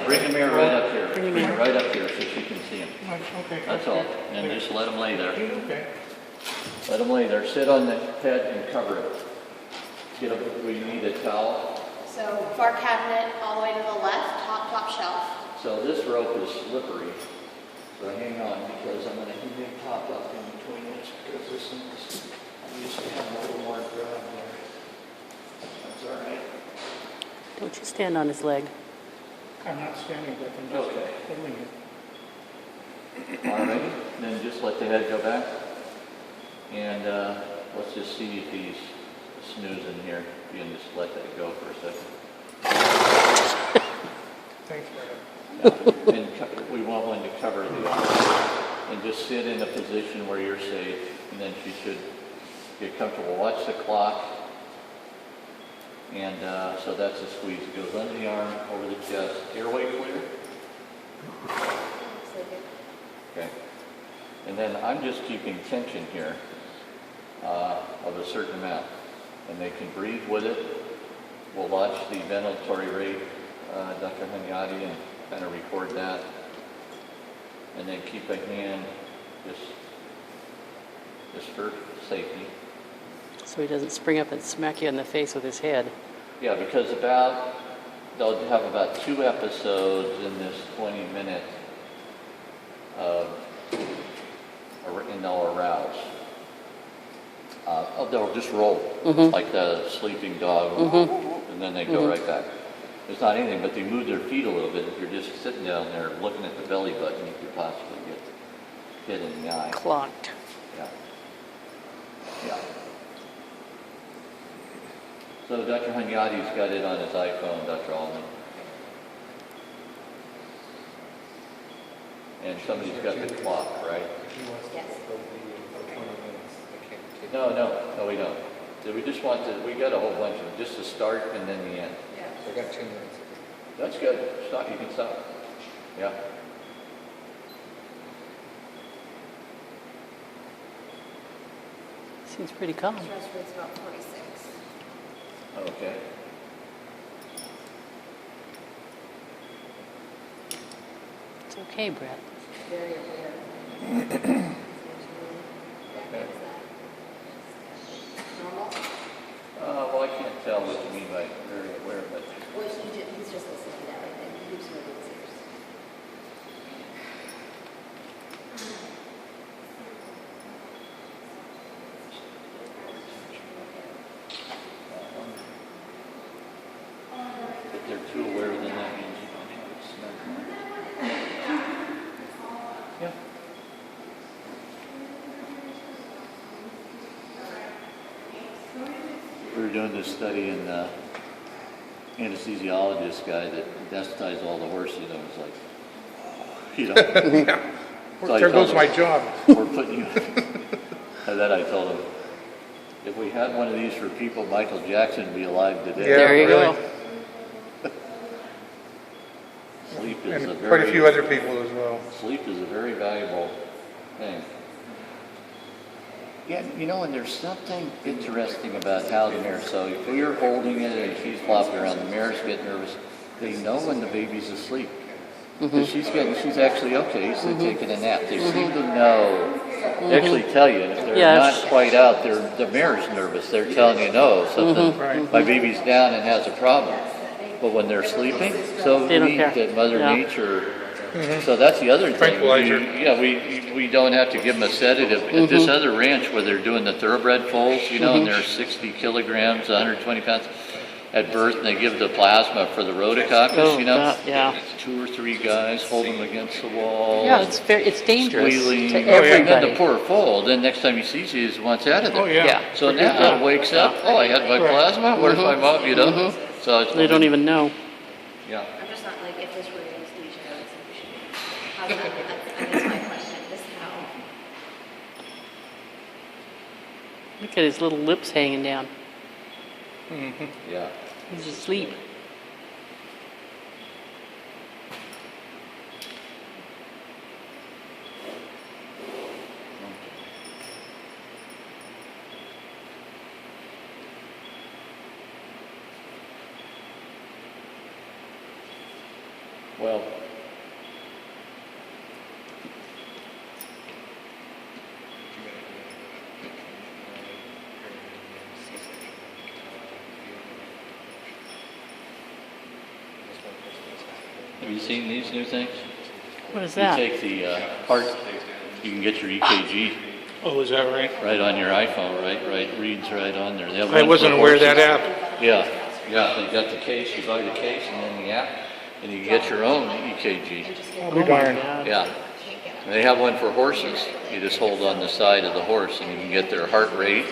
bring the mirror right up here. Bring the Bring it mirror. right up here so she can see him. Okay. That's all. And just let him lay there. Okay. Let him lay there. Sit on the head and cover it. Get a, we need a towel. So bar cabinet all the way to the left, top shelf. So this rope is slippery. So hang on because I'm going to top up in between this because this is, I used to have a little more grab there. That's all right. Don't you stand on his leg. I'm not standing, but I'm just Okay. holding it. All right. Then just let the head go back. And let's just see if he's snoozing here. You can just let that go for a second. Thanks, Brad. Yeah. And we want one to cover the arm. And just sit in a position where you're safe. And then she should get comfortable. Watch the clock. And so that's a squeeze. It goes under the arm, over the chest. Airway clear? Okay. And then I'm just keeping tension here of a certain amount. And they can breathe with it. We'll watch the ventilatory rate, Dr. Hanyadi, and kind of record that. And then keep a hand just for safety. So he doesn't spring up and smack you in the face with his head. Yeah, because they'll have about 2 episodes in this 20-minute and they'll arouse. They'll just roll like the sleeping dog, and then they go right back. It's not anything, but they move their feet a little bit. If you're just sitting down there looking at the belly button, you could possibly get hit in the eye. Clocked. Yeah. Yeah. So Dr. Hanyadi's got it on his iPhone, Dr. Allman. And somebody's got the clock, right? Yes. No, we don't. So we just want to, we got a whole bunch of them, just the start and then the end. Yeah. I got 2 minutes. That's good. Stop, you can stop. Yeah. Seems pretty calm. Stress rate's about 46. Okay. It's okay, Brett. Very aware. Okay. Normal? Well, I can't tell what you mean by very aware, but Well, he's just listening to that right then. He keeps moving his ears. if they're too aware, then that means you don't have it snug. Yeah. We were doing this study and anesthesiologist guy that anesthetized all the horses, you know, was like, you know. Yeah. So I There told goes him, my job. We're putting you, and then I told him, if we had one of these for people, Michael Jackson would be alive today. Yeah, There you really. go. Sleep is And a quite a very, few other people as well. sleep is a very valuable thing. Yeah, you know, and there's something interesting about how the mirror, so if you're holding it and she's flopping around, the mirrors get nervous, they know when the baby's asleep. Because she's actually okay, she's taking a nap. They seem to know, they actually tell you, and if they're Yeah, not if- quite out, the mirror's nervous. They're telling you, no, something, Right. my baby's down and has a problem. But when they're sleeping, so They don't neat care. that Mother Yeah. Nature, so that's the other thing. Tranquilizer. We don't have to give them a sedative. At this other ranch where they're doing the thoroughbred foals, you know, and they're 60 kilograms, 120 pounds at birth, and they give the plasma for the rhodococcus, Oh, you know. God, yeah. 2 or 3 guys hold them against the wall. Yeah, it's dangerous squealing. to And then everybody. the poor foal, then next time he sees you, he wants out of there. Oh, yeah. Yeah. So now it wakes up, oh, I had my plasma, where's my mom, you know? So it's They don't even know. Yeah. I'm just not like, if this were anesthesia, I would say we should. How's that? That's my question. This is how. Look at his little lips hanging down. Yeah. He's asleep. Well, have you seen these new things? What is You that? take the heart, you can get your EKG Oh, is that right? right on your iPhone, right, reads right on there. They have I one wasn't for aware of that horses. app. Yeah, they got the case, you buy the case and then the app, and you get your own EKG. I'll be darned. Yeah, they have one for horses. You just hold on the side of the horse and you can get their heart rate,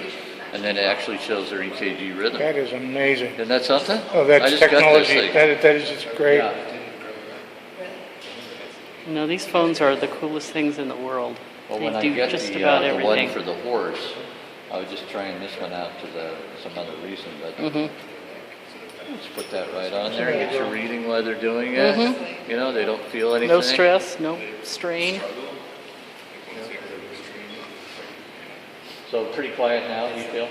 and then it actually shows their EKG rhythm. That is amazing. Isn't that something? Oh, I that's just got this technology. thing. That is just great. Yeah. No, these phones are the coolest things in the world. Well, They when I do get just the about one everything. for the horse, I was just trying this one out to some other reason, but just put that right on there, get your reading while they're doing it. You know, they don't feel anything. No stress, no strain. So pretty quiet now, you feel?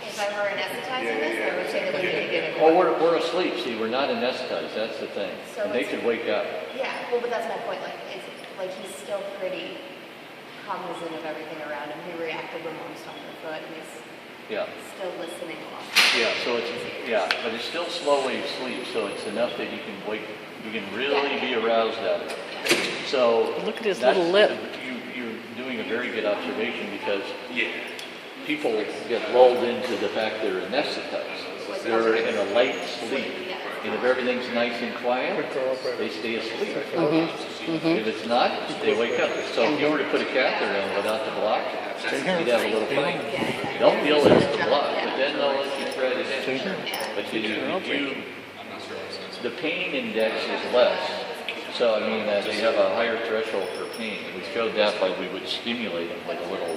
If I were anesthetizing this, I would say that we need to get it. Well, we're asleep, see, we're not anesthetized, that's the thing. So And they it's- could wake up. Yeah, well, but that's my point, like he's still pretty cognizant of everything around him. He reacted when mom stomped her foot, and he's Yeah, still listening along. yeah, so it's, yeah, but it's still slow wave sleep, so it's enough that you can really be aroused out of it. So. Look at his that's- little lip. You're doing a very good observation because people get lulled into the fact they're anesthetized. They're in a light sleep. And if everything's nice and quiet, they stay asleep. If it's not, they wake up. So if you were to put a catheter in without the block, you'd have a little pain. They'll feel it's the block, but then they'll let you thread it in. But the pain index is less. So, I mean, they have a higher threshold for pain. We showed that by we would stimulate them like a little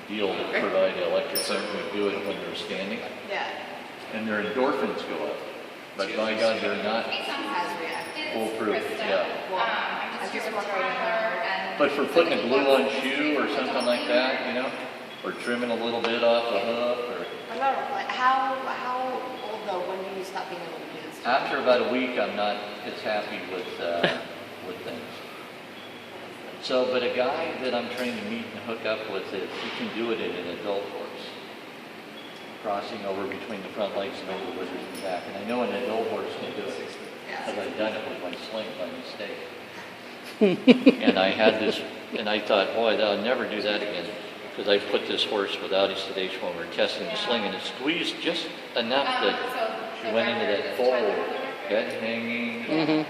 deal that provide electric current. We do it when they're standing. Yeah. And their endorphins go up. But by God, they're not Has reacted. foolproof. Yeah. Well, I'm just wondering how. But for putting a glue-on shoe or something like that, you know, or trimming a little bit off the hoof, or I'm not, like, how old though, when do you stop being able to do this? after about a week, I'm not as happy with things. So, but a guy that I'm trying to meet and hook up with, he can do it in an adult horse, crossing over between the front legs and over the withers and back. And I know an adult horse can do it because I've done it with my sling by mistake. And I had this, and I thought, boy, I'll never do that again. Because I put this horse without his sedation when we were testing the sling, and it squeezed just enough that she went into that fold, head hanging,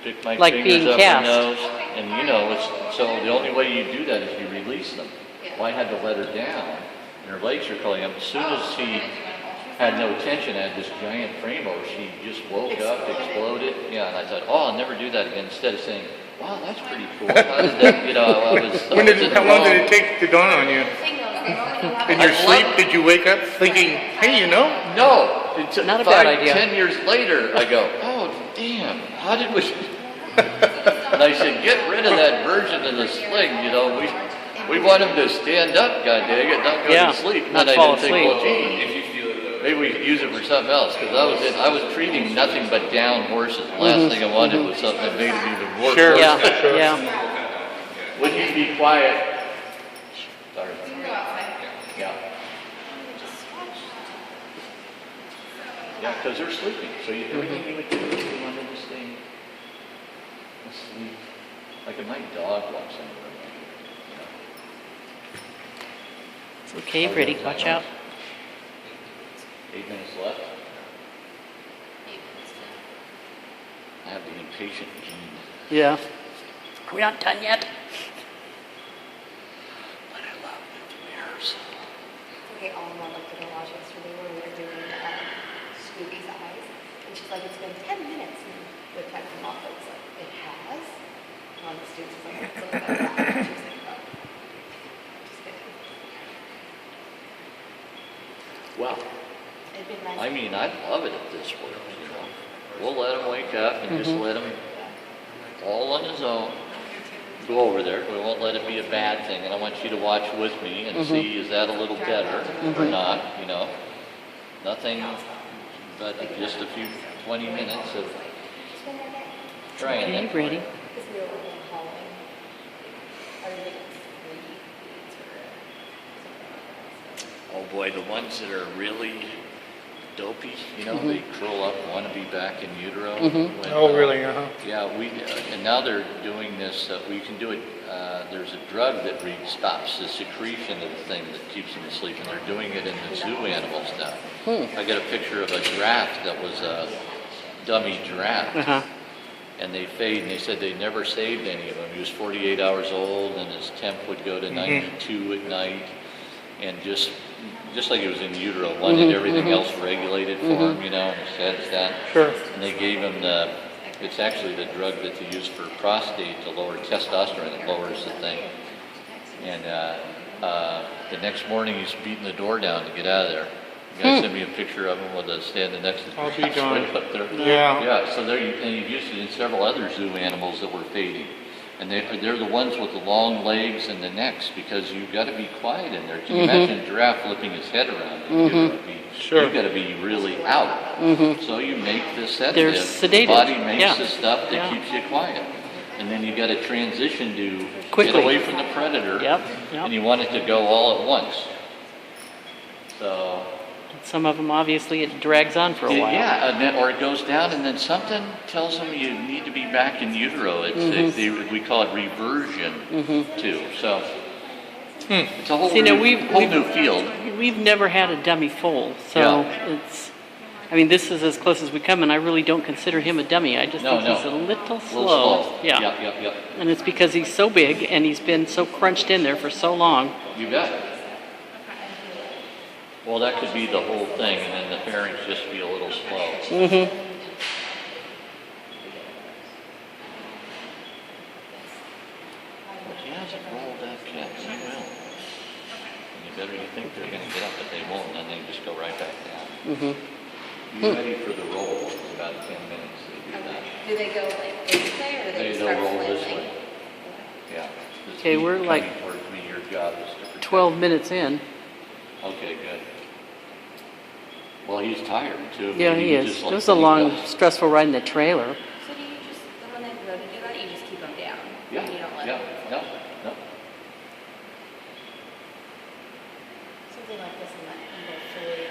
pick my Like fingers being up cast. her nose, and you know, so the only way you do that is you release them. Well, I had to let her down, and her legs were curling up. As soon as she had no tension, I had this giant frame over, she just woke up, exploded. Yeah, and I thought, oh, I'll never do that again. Instead of saying, wow, that's pretty cool. How did that, you know, How long did it take to dawn on you? In your sleep, did you wake up thinking, hey, you know? No, it took Not a bad idea. 10 years later, I go, oh, damn, how did we? And I said, get rid of that version of the sling, you know, we want him to stand up, god dang it, not go to sleep. not And fall I didn't think, well, asleep. gee, maybe we could use it for something else, because I was treating nothing but down horses. The last thing I wanted was something that made them even worse. Sure. Yeah. Would you be quiet? Sorry. Yeah. Yeah, because they're sleeping. So everything you would do is you want them to stay asleep. Like if my dog walks in the room, you know. It's okay, pretty. Watch out. 8 minutes left. I have the impatient gene. Yeah. Are we not done yet? But I love the mirrors. Okay, all of them looked at the watch yesterday when we were doing Scooby's eyes, and she's like, it's been 10 minutes, and the tech from off, it was like, it has? And one of the students was like, it's like that. And she was like, oh, just kidding. Well, It'd been nice. I mean, I love it if this works, you know. We'll let him wake up and just let him all on his own go over there. We won't let it be a bad thing. And I want you to watch with me and see, is that a little better or not, you know. Nothing but just a few 20 minutes of Trying Okay, that. ready? Because we were hauling, I think it's 3 weeks or something like that. Oh boy, the ones that are really dopey, you know, they curl up, want to be back in utero. When, Oh, really? Uh-huh. Yeah, and now they're doing this, we can do it, there's a drug that stops the secretion of the thing that keeps them asleep, and they're doing it in the zoo animals now. I got a picture of a giraffe that was a dummy giraffe. Uh-huh. And they fade, and they said they never saved any of him. He was 48 hours old, and his temp would go to 92 at night, and just like he was in utero, wanted everything else regulated for him, you know, and his head's down. Sure. And they gave him it's actually the drug that they use for prostate to lower testosterone. It lowers the thing. And the next morning, he's beating the door down to get out of there. The guy sent me a picture of him with a standing next to the I'll be grass darned. right up there. Yeah. Yeah, so and you've used it in several other zoo animals that were fading. And they're the ones with the long legs and the necks, because you've got to be quiet in there. Can you imagine a giraffe flipping his head around? Sure. You've got to be really out. So you make this sedative. They're The sedated. body makes Yeah. the stuff that Yeah. keeps you quiet. And then you got to transition to Quickly. get away from the predator. Yep, yep. And you want it to go all at once. So Some of them, obviously, it drags on for a while. yeah, and then, or it goes down, and then something tells them you need to be back in utero. We call it reversion too. So it's a whole, See, now whole new field. We've never had a dummy foal, so Yeah. it's, I mean, this is as close as we come, and I really don't consider him a dummy. I just No, think no. he's a little A little slow. slow. Yeah. Yep. And it's because he's so big, and he's been so crunched in there for so long. You got it. Well, that could be the whole thing, and then the parents just be a little slow. He hasn't rolled that cat. He will. And you think they're going to get up, but they won't, and then they just go right back down. Be ready for the roll. It's about 10 minutes they do that. Do they go like this way, or do they just They'll start roll this flipping? way. Yeah. This Okay, heat we're coming like towards me, your job is to protect. 12 minutes in. Okay, good. Well, he's tired too. Yeah, Maybe he is. just It like was a anything long, else. stressful ride in the trailer. So do you just, when they go to do that, you just keep them down? Yeah, And you don't let yeah, them? no. Something like this in that eagle fillet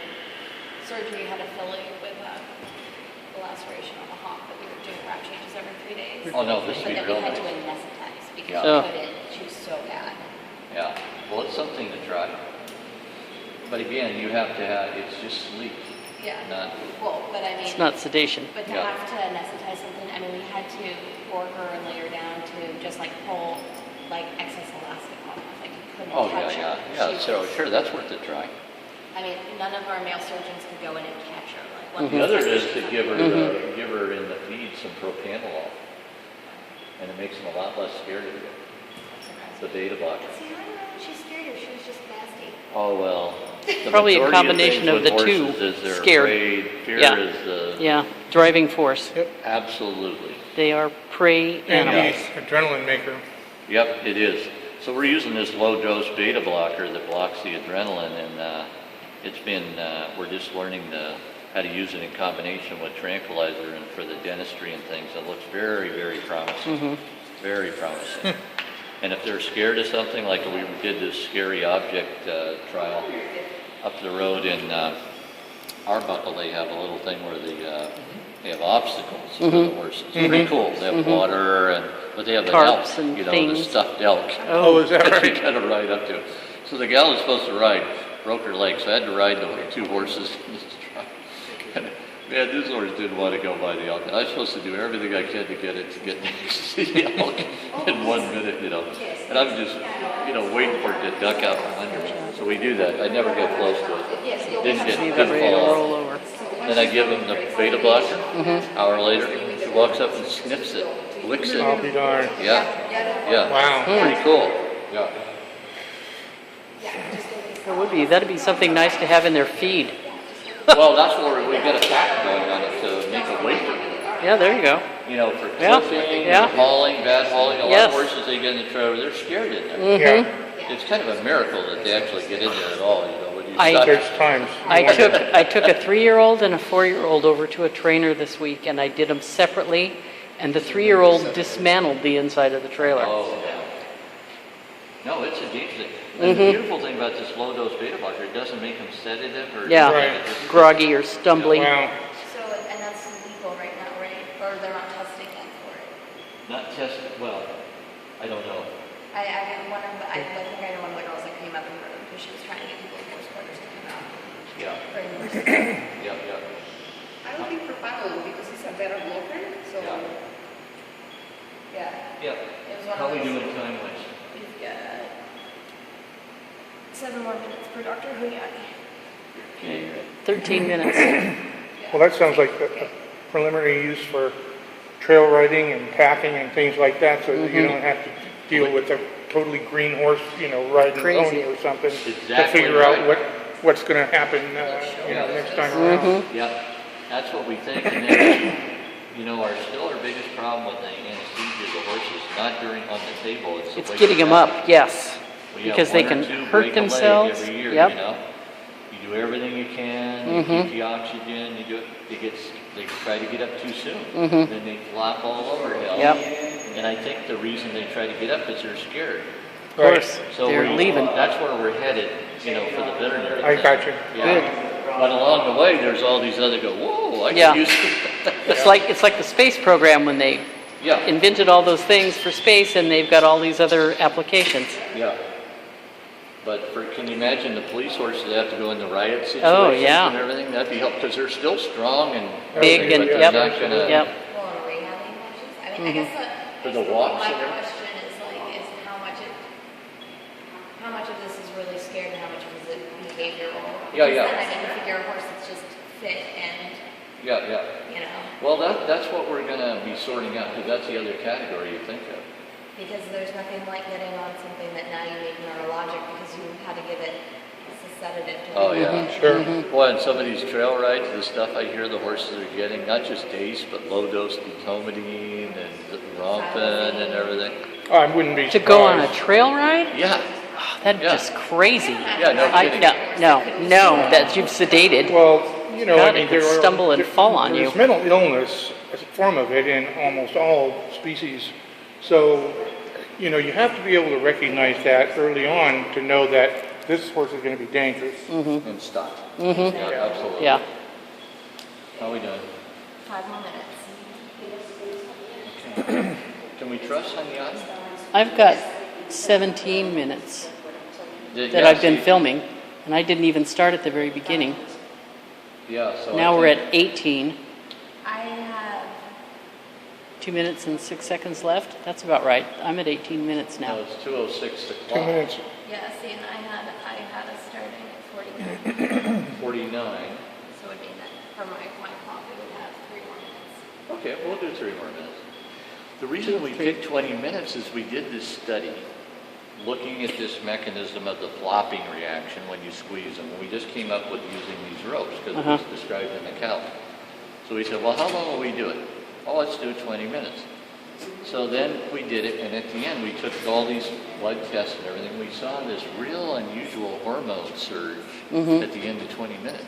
surgery had a fillet with a laceration on the hop, but we were doing wrap changes every 3 days. Oh, no, this would But be then real we had nice. to anesthetize because Yeah. she Oh. couldn't, she was so bad. Yeah, well, it's something to try. But again, you have to have, it's just sleep, Yeah. not, Well, but I mean. It's not sedation. But to Yeah. have to anesthetize something, I mean, we had to work her and lay her down to just like pull like excess elastic off. Like you couldn't oh, touch yeah, her. yeah. She So was- sure, that's worth a try. I mean, none of our male surgeons could go in and catch her. Like one The other person- is to give her in the feed some propanolol. And it makes them a lot less scared of you. The beta blocker. See, I don't know. She's scared her. She was just nasty. Oh, well. the Probably a majority combination things of with the two. horses is they're Scared. afraid. Fear Yeah. is the, Yeah, driving force. absolutely. They are prey And animals. the adrenaline maker. Yep, it is. So we're using this low-dose beta blocker that blocks the adrenaline, and it's been, we're just learning how to use it in combination with tranquilizer and for the dentistry and things. It looks very, very promising. Very promising. And if they're scared of something, like we did this scary object trial up the road in Arbuckle, they have a little thing where they have obstacles for the horses. Pretty cool. They have water, but they have an Tarps elk, and you know, things. the stuffed elk. Oh, is that That you right? got to ride up to. So the gal was supposed to ride broke her leg, so I had to ride the two horses in this truck. And, man, this horse didn't want to go by the elk. I was supposed to do everything I could to get it to get next to the elk in 1 minute, you know. And I'm just, waiting for it to duck out from under me. So we do that. I never get close to it. Didn't See that didn't ready to fall roll off. over. Then I give him the beta blocker. Hour later, she walks up and sniffs it, licks it. I'll be darned. Yeah. Wow. Pretty cool. Yeah. It would be. That'd be something nice to have in their feed. Well, that's where we got a patent going on it to make it weight. Yeah, there you go. For Yeah, clipping, yeah. hauling, bad hauling. A lot Yes. of horses, they get in the trailer, they're scared in there. Yeah, It's kind of a miracle that they actually get in there at all, when you I- stop. there's times. I took a 3-year-old and a 4-year-old over to a trainer this week, and I did them separately. And the 3-year-old dismantled the inside of the trailer. Oh, yeah. No, it's a deep thing. And the beautiful thing about this low-dose beta blocker, it doesn't make them sedative or Yeah, Right. groggy or stumbling. Wow. So, and that's legal right now, right? Or they're not testing yet for it? Not tested, well, I don't know. I think I know one of the girls that came up in the room because she was trying to get people in horse quarters to come out. Yeah, For university. yeah. I don't think for Pablo because he's a better blocker. So Yeah. Yeah. Yeah. It was one How of we those. doing time-wise? We've got 7 more minutes per Dr. Hunyadi. Okay, 13 minutes. Well, that sounds like a preliminary use for trail riding and packing and things like that, so that you don't have to deal with a totally green horse, riding Crazy. pony or something to Exactly figure out right. what's going to happen, next time around. Yeah, that's what we think. And then, our biggest problem with the anesthesia of the horses, not on the table, it's the It's way getting you them have up, it. yes. We have Because they one or can two hurt break a leg themselves. every year, Yep. You do everything you can, you keep the oxygen, they try to get up too soon. Then they flop all over hell. Yep. And I think the reason they try to get up is they're scared. Of course, So they're leaving. That's where we're headed, for the veterinary. I thing. got you. Yeah. But along the way, there's all these other whoa, I Yeah. can use It's like the space program when they Yeah, invented all those things for space and they've got all these other applications. yeah. But can you imagine the police horses that have to go in the riot situations Oh, yeah. and everything? That'd be helpful, because they're still strong and Big everything, and, but yep, they're not gonna, yep. Well, and rehabbing horses. I mean, I guess For the walks my and everything? question is how much of this is really scared and how much of it is behavioral? Yeah, yeah. Because then I mean, if you're a horse that's just fit and, yeah. Well, that's what we're gonna be sorting out, because that's the other category you think of. because there's nothing like getting on something that now you need neurologic because you had to give it as a sedative to Oh, yeah. Sure. Boy, and some of these trail rides, the stuff I hear the horses are getting, not just ACE, but low-dose detomidine and rompin and everything. I wouldn't be To go on a surprised. trail ride? Yeah, That's Yeah. just crazy. yeah, no kidding. No, that you've sedated. Well, God, it could stumble and fall on there's you. mental illness, a form of it, in almost all species. So, you have to be able to recognize that early on to know that this horse is going to be dangerous. And stop. Yeah, absolutely. Yeah. How are we doing? 5 more minutes. Okay. Can we trust on the audio? I've got 17 minutes that Yeah, I've been see, filming, and I didn't even start at the very beginning. Yeah, so. Now I we're think- at 18. I have 2 minutes and 6 seconds left. That's about right. I'm at 18 minutes No, now. it's 2:06 the 2 clock. minutes. Yeah, see, and I had us starting at 49. 49. So it would mean that for my clock, we would have 3 more minutes. Okay, we'll do 3 more minutes. The reason we picked 20 minutes is we did this study looking at this mechanism of the flopping reaction when you squeeze them. We just came up with using these ropes because it was described in the calc. So we said, well, how long will we do it? Oh, let's do 20 minutes. So then we did it, and at the end we took all these blood tests and everything. We saw this real unusual hormone surge at the end of 20 minutes.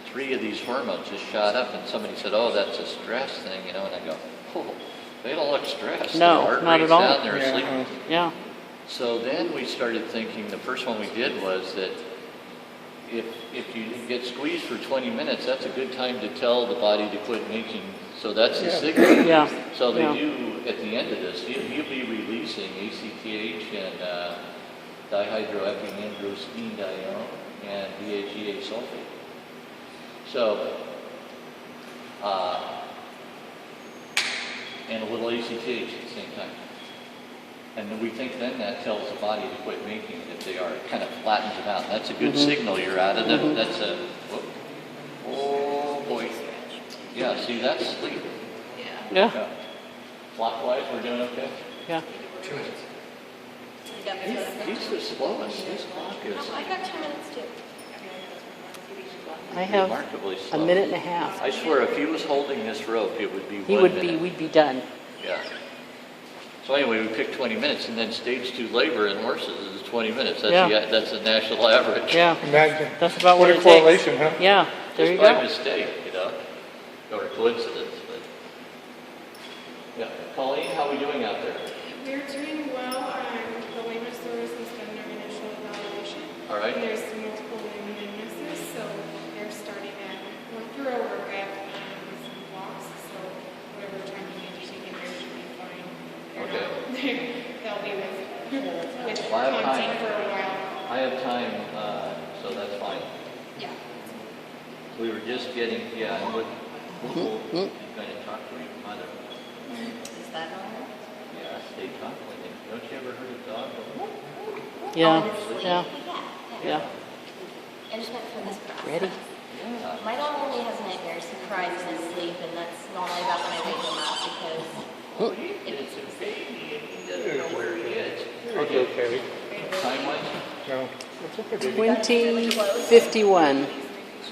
3 of these hormones just shot up, and somebody said, oh, that's a stress thing, and I go, oh, they don't look stressed. No, Their heart not at rate's all. down, they're Yeah. asleep. Yeah. So then we started thinking, the first one we did was that if you get squeezed for 20 minutes, that's a good time to tell the body to quit making, so that's the signal. Yeah. So they Yeah. do, at the end of this, you'll be releasing ACTH and dihydroepiandrosterone and DHEA sulfate. So, and a little ACTH at the same time. And we think then that tells the body to quit making it if they are. It kind of flattens them out. That's a good signal you're out of them. That's a, whoop. Oh boy. Yeah, see, that's sleep. Yeah. Yeah. Clockwise, we're doing okay? Yeah. 2 minutes. You got me for He's the slowest. His clock is I got 2 minutes too. I have remarkably a slow. minute and a half. I swear, if he was holding this rope, it would be He 1 would minute. be, we'd be done. Yeah. So anyway, we picked 20 minutes, and then stage 2 labor in horses is 20 minutes. That's, Yeah. that's the national average. Yeah. Imagine. That's about What what a it takes. correlation, huh? Yeah. There Just you by go. mistake, or coincidence. Pauline, how are we doing out there? We're doing well. The labor service has done their initial evaluation. All right. And there's multiple women NMSs, so they're starting at going through our work at with some blocks. So whatever time you need to take in there should be fine. Okay. They'll be with Well, I have hunting time. for a while. I have time, so that's fine. Yeah. We were just getting, yeah, and what, going to talk to your mother. Is that normal? Yeah, stay talking with him. Don't you ever heard a dog go, Yeah, Honestly, yeah, yeah. I just meant for this process. Ready? yeah, My dog only has nightmares. He cries in his sleep, and that's normally about when I wake him up because it's a baby and he doesn't know where he is. Okay, okay. Time-wise, No, it's okay, baby. 2051.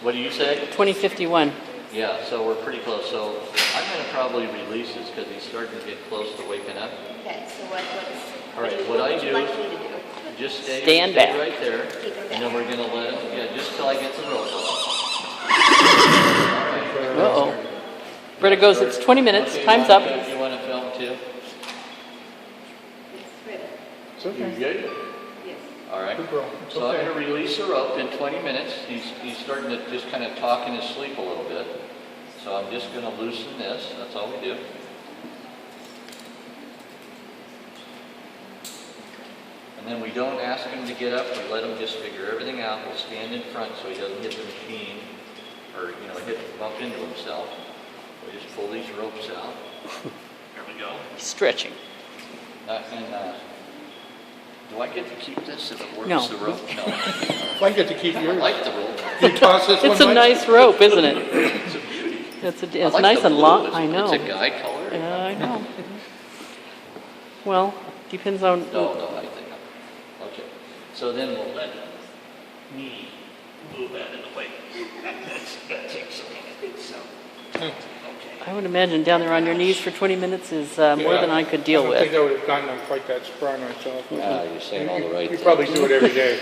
what do you say? 2051. Yeah, so we're pretty close. So I'm going to probably release this because he's starting to get close to waking up. okay. So All right, what I would you do- like me to do? Just stay, Stand stay back. right there, Keep him and then back. we're going to let him, yeah, just till I get the rope off. Uh-oh. Britta goes, it's 20 minutes, Okay, time's up. Monica, you want to film too? It's okay. You good? Yes. All right. Good girl. It's So I'm okay. going to release the rope in 20 minutes. He's starting to just kind of talk in his sleep a little bit. So I'm just going to loosen this. That's all we do. And then we don't ask him to get up. We let him just figure everything out. We'll stand in front so he doesn't hit the machine or, bump into himself. We just pull these ropes out. There we go. Stretching. Do I get to keep this if it works, No. the rope? No. If I get to keep I yours, like the rope. you toss this one, It's a Mike? nice rope, isn't it? It's a beauty. It's I it's like nice the and blue. long, It's- I know. It's a guy color. Yeah, I know. Well, depends on, No, I think, okay. So then we'll let me move out of the way. That takes a minute, so, okay. I would imagine down there on your knees for 20 minutes is more Yeah. than I could deal I don't think with. I would have gotten them quite that spry myself. You're saying all the right You things. probably do it every day.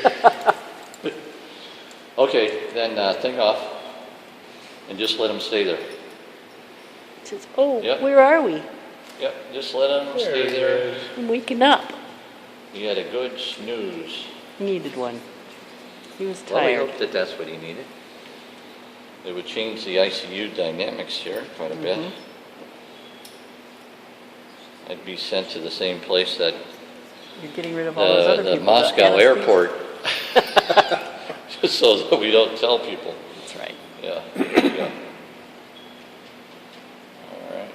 Okay, then thing off, and just let him stay there. It says, oh, Yep. where are we? Yep, just let him There stay it there. is. I'm waking up. He had a good snooze. Needed one. He was Well, we tired. hope that that's what he needed. It would change the ICU dynamics here quite a bit. I'd be sent to the same place that You're getting rid of all those other the people. Moscow anesthesia. airport, just so that we don't tell people. That's right. Yeah. Yeah. All right.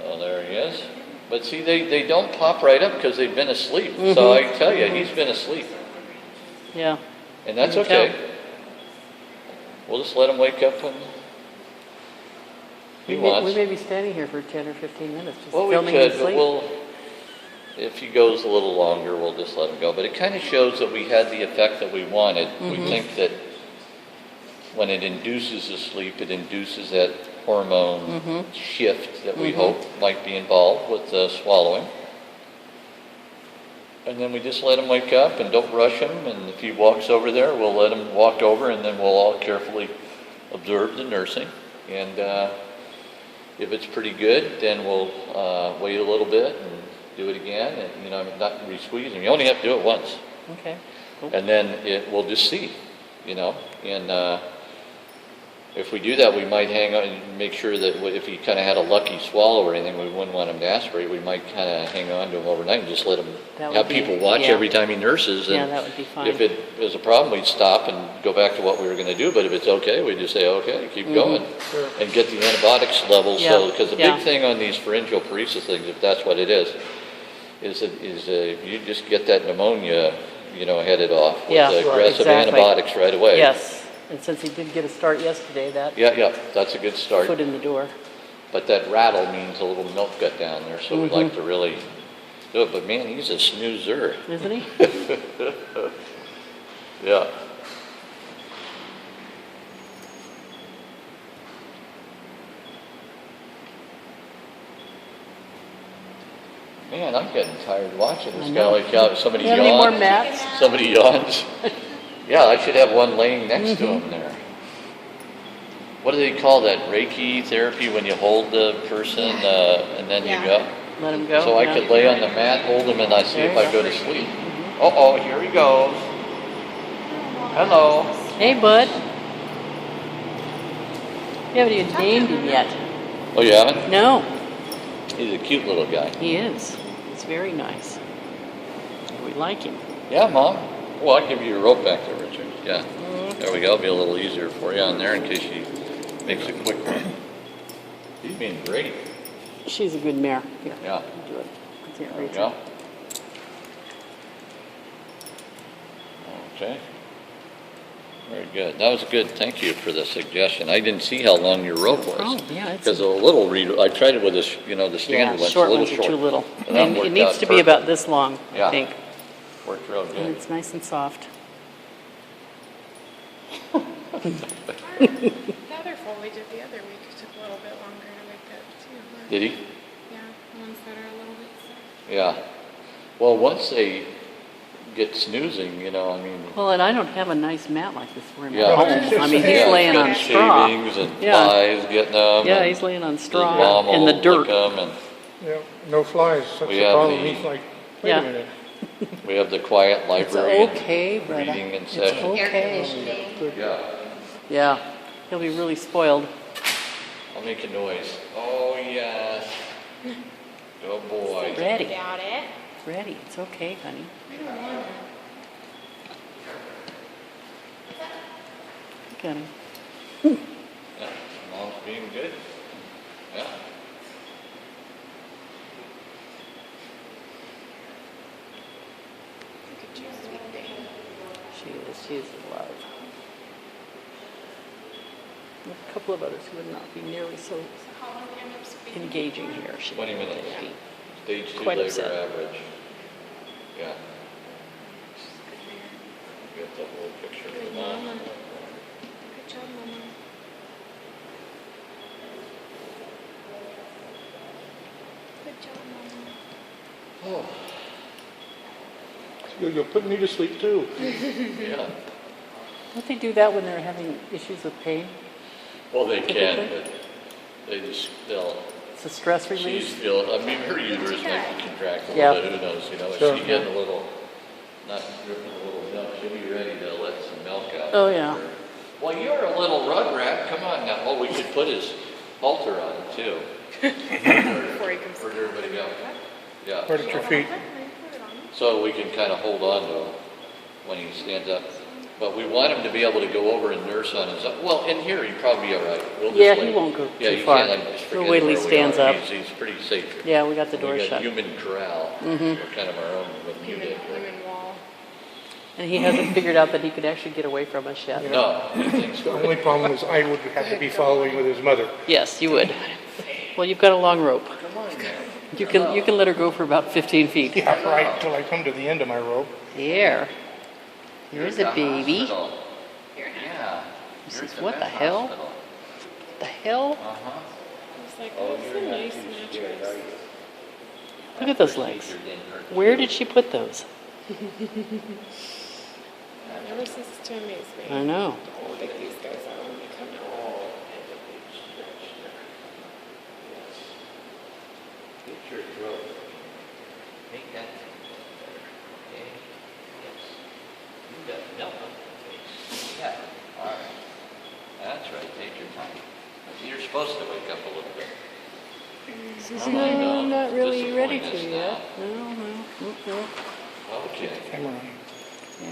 Well, there he is. But see, they don't pop right up because they've been asleep. So I tell you, he's been asleep, Yeah. and that's You can okay. We'll just let him wake up when he We may, wants. we may be standing here for 10 or 15 minutes just Well, we filming could, him but sleep. if he goes a little longer, we'll just let him go. But it kind of shows that we had the effect that we wanted. We think that when it induces the sleep, it induces that hormone shift that we hope might be involved with the swallowing. And then we just let him wake up and don't rush him. And if he walks over there, we'll let him walk over, and then we'll all carefully observe the nursing. And if it's pretty good, then we'll wait a little bit and do it again, and not re-squeeze him. You only have to do it once, Okay. Cool. and then we'll just see, And if we do that, we might hang on and make sure that if he kind of had a lucky swallow or anything, we wouldn't want him to aspirate. We might kind of hang on to him overnight and just let him That would have be- people watch yeah. every time he nurses. Yeah, And that would be fine. if it is a problem, we'd stop and go back to what we were going to do. But if it's okay, we just say okay, keep going, and get the antibiotics levels. Yeah, So because the yeah. big thing on these pharyngeal paresis things, if that's what it is you just get that pneumonia, headed off with Yeah, aggressive exactly. antibiotics right away. Yes. And since he did get a start yesterday, that Yeah, that's a good start. foot in the door. But that rattle means a little milk got down there, so we'd like to really do it. But man, he's a snoozer. Isn't he? Yeah. Man, I'm getting tired watching this I guy. know. Like somebody Do you have any more yawns. mats? Somebody yawns. Yeah, I should have one laying next to him there. what do they call that, Reiki therapy, when you hold the person and then you Yeah. go? Let him go. So I yeah. could lay on the mat, hold him, and I see There if you I go to sleep. Uh-oh, here he goes. Hello. Hey, bud. You haven't even named him yet. Oh, you haven't? No, He's a cute little guy. he is. He's very nice. We like him. Yeah, Mom. Well, I'll give you your rope back there, Richard. Yeah. There we go. It'll be a little easier for you on there in case she makes a quick run. He's being great. She's a good mare. Here, Yeah. do it. I can't There we reach go. her. Okay. Very good. That was good. Thank you for the suggestion. I didn't see how long your rope was. Oh, yeah, it's Because a little reed, I tried it with this, the Yeah, standard one's a short little ones are short. too little. And that And it worked needs out to be perfect. about this long, Yeah. I think. Worked real And good. it's nice and soft. The other foliage of the other week took a little bit longer to wake up too. Huh? Did he? Yeah, the ones that are a little bit sick. Yeah. Well, once they get snoozing, I mean. Well, and I don't have a nice mat like this for him Yeah. at home. I mean, he's Yeah, laying got on straw. shavings and Yeah. flies getting them. Yeah, and he's laying on his straw mom in will the lick dirt. 'em, and Yeah, no flies, that's We the have problem. the- He's like, wait Yeah. a minute. we have the quiet It's library. and okay, brother. reading in It's session. Air okay. conditioning. Yeah. Yeah, he'll be really spoiled. I'll make a noise. Oh, yes. Good boy. Ready. Doubt it. Ready. It's okay, honey. I don't want it. Look at him. Yeah. Mom's being good. Yeah. Look at you, sweet thing. She is in love. There's a couple of others who would not be nearly so How long do you end up speaking? engaging here. She 20 minutes. would be Stage 2 Quite labor upset. average. Yeah. She's a good mare. Get the whole picture Good of mama. Mom. Good job, mama. Good job, mama. You'll put me to sleep too. Yeah. Don't they do that when they're having issues with pain? Well, they can, Typically. but they'll. It's a stress She's release. still, I mean, her uterus might be contracted a Yeah. little bit, who knows, If Sure. she's getting a little, not dripping a little milk, she'll be ready to let some milk out. Oh, yeah. Well, you're a little rug rat, come on now. Oh, we could put his halter on too. Before he comes. Where'd everybody go? Yeah, Right at your feet. so we can kind of hold on to him when he stands up. But we want him to be able to go over and nurse on his own. Well, in here, he'd probably be all right. We'll just Yeah, wait. he won't go Yeah, too you far. can't, I'm just He'll forgetting wait till he where we stands are. up. He's pretty safe. Yeah, we got the door We got shut. human corral. Mhm. We're kind of our own, what you did. Human wall. And he hasn't figured out that he could actually get away from us yet. No, he thinks The we're. only problem is I would have to be following with his mother. Yes, you would. Well, you've got a long rope. Come on now. You can let her go for about 15 feet. Yeah, right, till I come to the end of my rope. There. Here's a baby. Hospital. Yeah. He You're says, at the "What the vet hell? hospital." What the hell? Uh-huh. It's like, Oh, that's you're a not nice too mattress. scared, are you? Look at those That legs. procedure didn't hurt Where you. did she put those? That never ceases to amaze me. I know. How big these guys are when they come out. And a big stretch there. Yes. Get your throat. Make that better. Okay? Yes. You got milk on your face. Yeah. All right. That's right. Take your time. You're supposed to wake up a little bit. Oh, my No, God. I'm not really ready Disappoint to us yet. now. No, no. Mm-mm. Okay. Camera on. Yeah.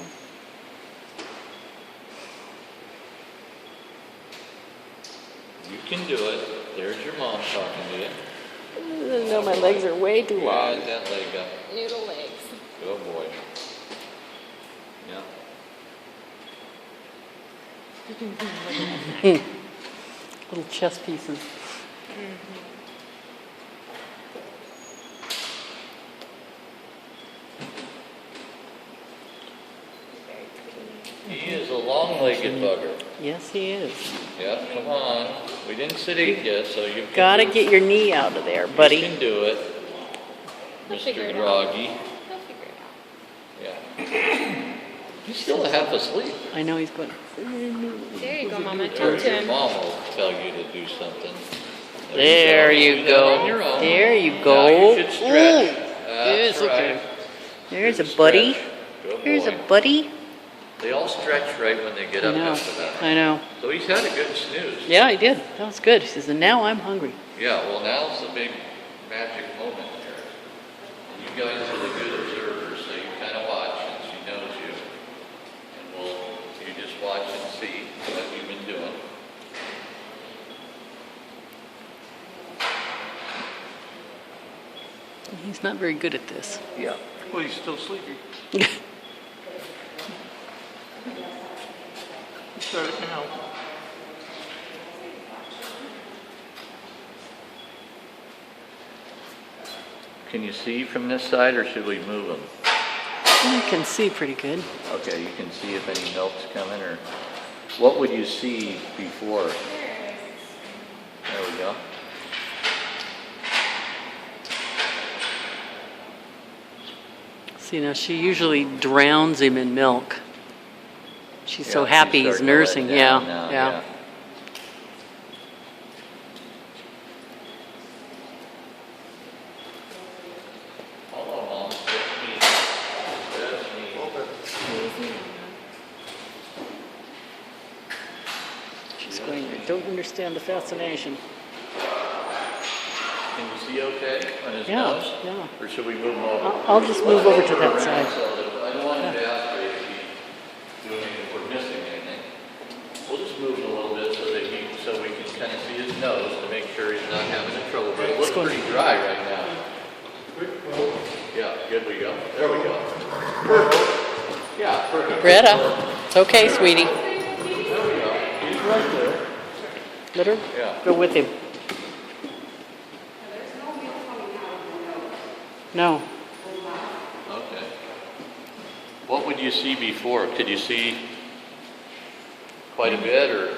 You can do it. There's your mom talking to you. No, my legs are way too long. Add that leg up. Noodle legs. Good boy. Yeah. Little chess pieces. He is a long-legged bugger. Yes, he is. Yeah, come on. We didn't sit eat yet, so you can Gotta do- get your knee out of there, You buddy. can do it, He'll figure Mr. it out. Groggy. He'll figure it out. Yeah. He's still half asleep. I know he's going. There you go, Mama. Or Tilt your him. mom will tell you to do something. There Do you that on your go. own. There you Now go. you should stretch. Ooh. That's Yes, okay. right. There's a Good buddy. stretch. Good There's a boy. buddy. They all stretch right when they get I up know. after that. I know. So he's had a good snooze. Yeah, he did. That was good. He says, and now I'm hungry. Yeah, well, now's the big magic moment here. And you guys are the good observers, so you kind of watch, and she knows you. And you just watch and see what you've been doing. He's not very good at this. Yeah. Well, he's still sleepy. Start it now. Can you see from this side, or should we move him? You can see pretty good. Okay, you can see if any milk's coming, or what would you see before? There we go. See, now she usually drowns him in milk. She's so Yeah, happy he's starting to let nursing. down Yeah, now, yeah. Hello, Mom. That's me. She's going, I don't understand the fascination. Can you see okay on his Yeah, nose? yeah. Or should we move him over? I'll just move over to that side. I don't want him to ask me if doing if we're missing anything. We'll just move him a little bit so we can kind of see his nose to make sure he's not having any trouble. But it looks pretty dry right now. Yeah, good we go. There we go. Perfect. Yeah, perfect. Greta, it's okay, sweetie. There we go. He's right there. Let her Yeah. go with him. No. Okay. What would you see before? Could you see quite a bit, or?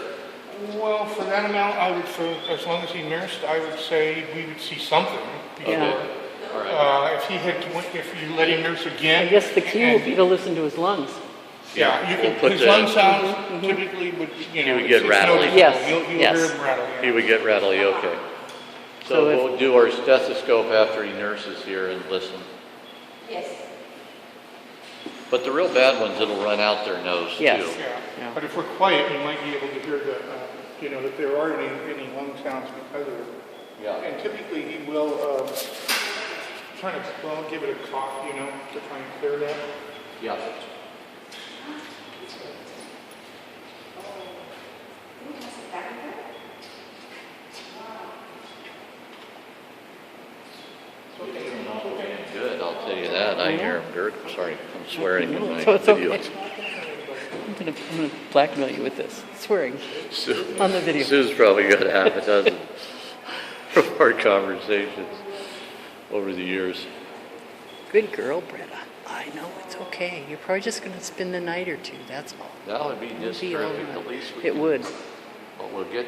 Well, for that amount, I would, for as long as he nursed, I would say we would see something. Before. Yeah. All right. If he had, if you let him nurse again. I guess the key will and- be to listen to his lungs. Yeah, you We'll can, put his the- lung sounds typically would, you know. would get it's rattly. noticeable. Yes, You'll yes. hear him rattle. He would get rattly, okay. So So if- we'll do our stethoscope after he nurses here and listen. Yes. But the real bad ones, it'll run out their nose too. Yes. Yeah, Yeah. but if we're quiet, you might be able to hear the, you know, that there are any lung sounds because of it. Yeah. And typically he will, try to, well, give it a cough, you know, to try and clear that. Yeah. Good, I'll tell you that. I hear him gurgle. Sorry, I'm swearing in my So it's okay. videos. I'm gonna blackmail you with this. Swearing Sue- on the video. Sue's probably got half a dozen of our conversations over the years. Good girl, Bretta. I know it's okay. You're probably just gonna spend the night or two. That's all. That would be just It'll be all terrific. right. At least we It can- would. But we'll get